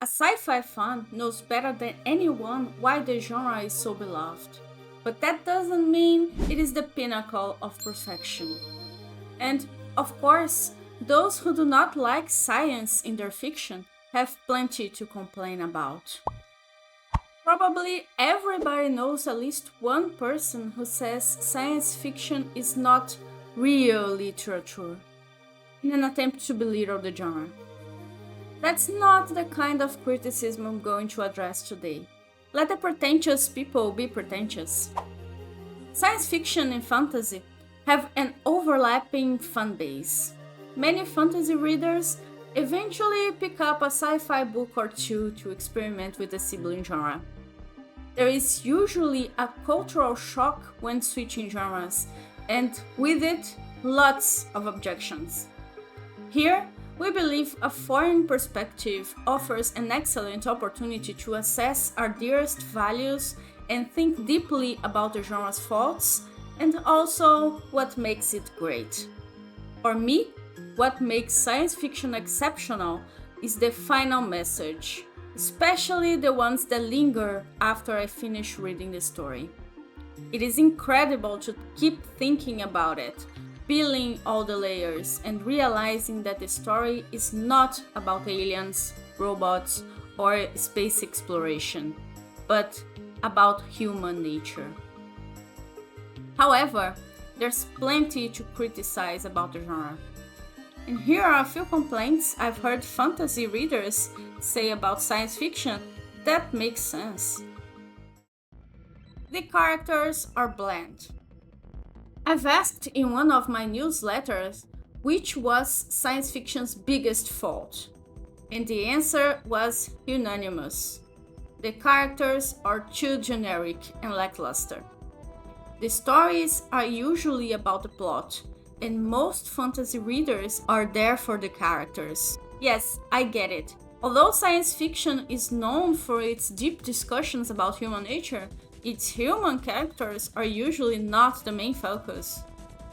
A sci-fi fan knows better than anyone why the genre is so beloved. But that doesn't mean it is the pinnacle of perfection. And, of course, those who do not like science in their fiction have plenty to complain about. Probably everybody knows at least one person who says science fiction is not real literature, in an attempt to belittle the genre. That's not the kind of criticism I'm going to address today. Let the pretentious people be pretentious. Science fiction and fantasy have an overlapping fan base. Many fantasy readers eventually pick up a sci-fi book or two to experiment with the sibling genre. There is usually a cultural shock when switching genres, and with it, lots of objections. Here, we believe a foreign perspective offers an excellent opportunity to assess our dearest values and think deeply about the genre's faults and also what makes it great. For me, what makes science fiction exceptional is the final message, especially the ones that linger after I finish reading the story. It is incredible to keep thinking about it, peeling all the layers and realizing that the story is not about aliens, robots, or space exploration, but about human nature. However, there's plenty to criticize about the genre. And here are a few complaints I've heard fantasy readers say about science fiction that make sense. The characters are bland. I've asked in one of my newsletters which was science fiction's biggest fault, and the answer was unanimous. The characters are too generic and lackluster. The stories are usually about the plot, and most fantasy readers are there for the characters. Yes, I get it. Although science fiction is known for its deep discussions about human nature, its human characters are usually not the main focus.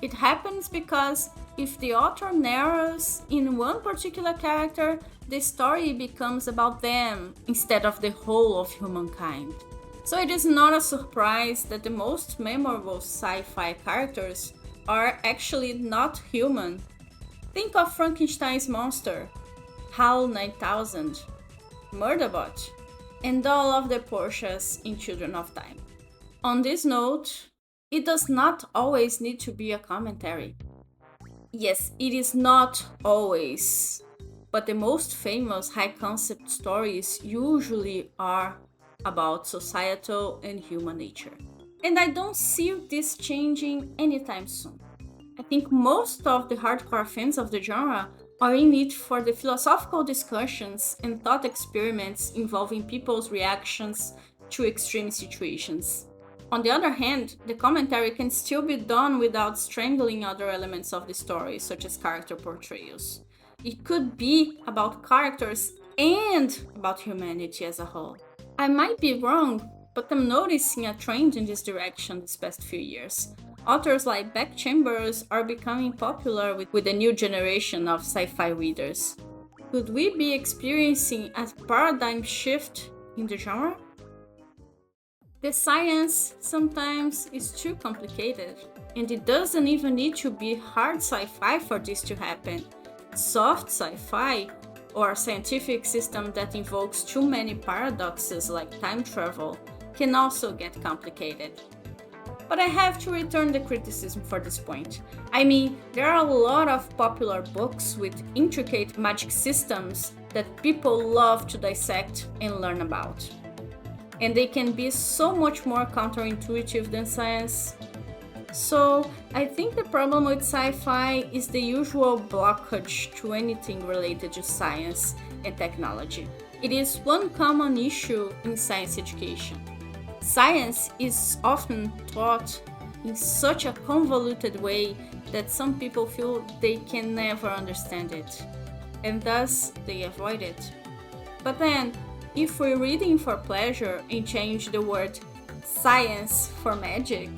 It happens because if the author narrows in one particular character, the story becomes about them instead of the whole of humankind. So it is not a surprise that the most memorable sci-fi characters are actually not human. Think of Frankenstein's monster, HAL 9000, Murderbot, and all of the Porsches in Children of Time. On this note, it does not always need to be a commentary. Yes, it is not always, but the most famous high-concept stories usually are about societal and human nature. And I don't see this changing anytime soon. I think most of the hardcore fans of the genre are in it for the philosophical discussions and thought experiments involving people's reactions to extreme situations. On the other hand, the commentary can still be done without strangling other elements of the story, such as character portrayals. It could be about characters and about humanity as a whole. I might be wrong, but I'm noticing a trend in this direction these past few years. Authors like Beck Chambers are becoming popular with the new generation of sci-fi readers. Could we be experiencing a paradigm shift in the genre? The science sometimes is too complicated, and it doesn't even need to be hard sci-fi for this to happen. Soft sci-fi, or a scientific system that invokes too many paradoxes like time travel, can also get complicated. But I have to return the criticism for this point. I mean, there are a lot of popular books with intricate magic systems that people love to dissect and learn about. And they can be so much more counterintuitive than science. So, I think the problem with sci-fi is the usual blockage to anything related to science and technology. It is one common issue in science education. Science is often taught in such a convoluted way that some people feel they can never understand it, and thus they avoid it. But then, if we're reading for pleasure and change the word science for magic,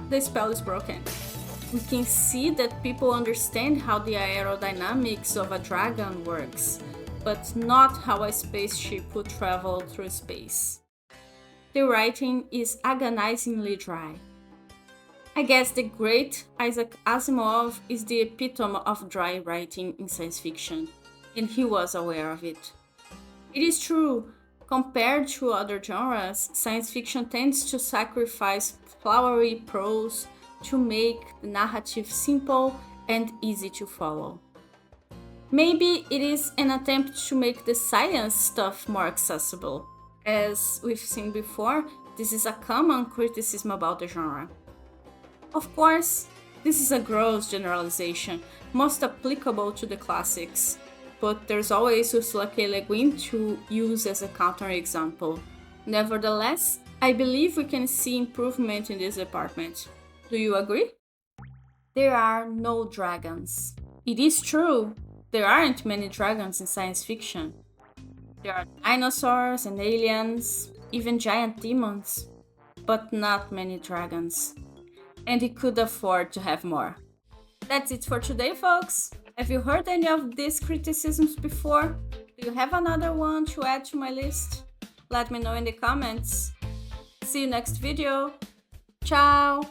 the spell is broken. We can see that people understand how the aerodynamics of a dragon works, but not how a spaceship would travel through space. The writing is agonizingly dry. I guess the great Isaac Asimov is the epitome of dry writing in science fiction, and he was aware of it. It is true, compared to other genres, science fiction tends to sacrifice flowery prose to make the narrative simple and easy to follow. Maybe it is an attempt to make the science stuff more accessible. As we've seen before, this is a common criticism about the genre. Of course, this is a gross generalization, most applicable to the classics, but there's always Ursula K. Le Guin to use as a counterexample. Nevertheless, I believe we can see improvement in this department. Do you agree? There are no dragons. It is true, there aren't many dragons in science fiction. There are dinosaurs and aliens, even giant demons, but not many dragons. And he could afford to have more. That's it for today, folks. Have you heard any of these criticisms before? Do you have another one to add to my list? Let me know in the comments. See you next video. Ciao!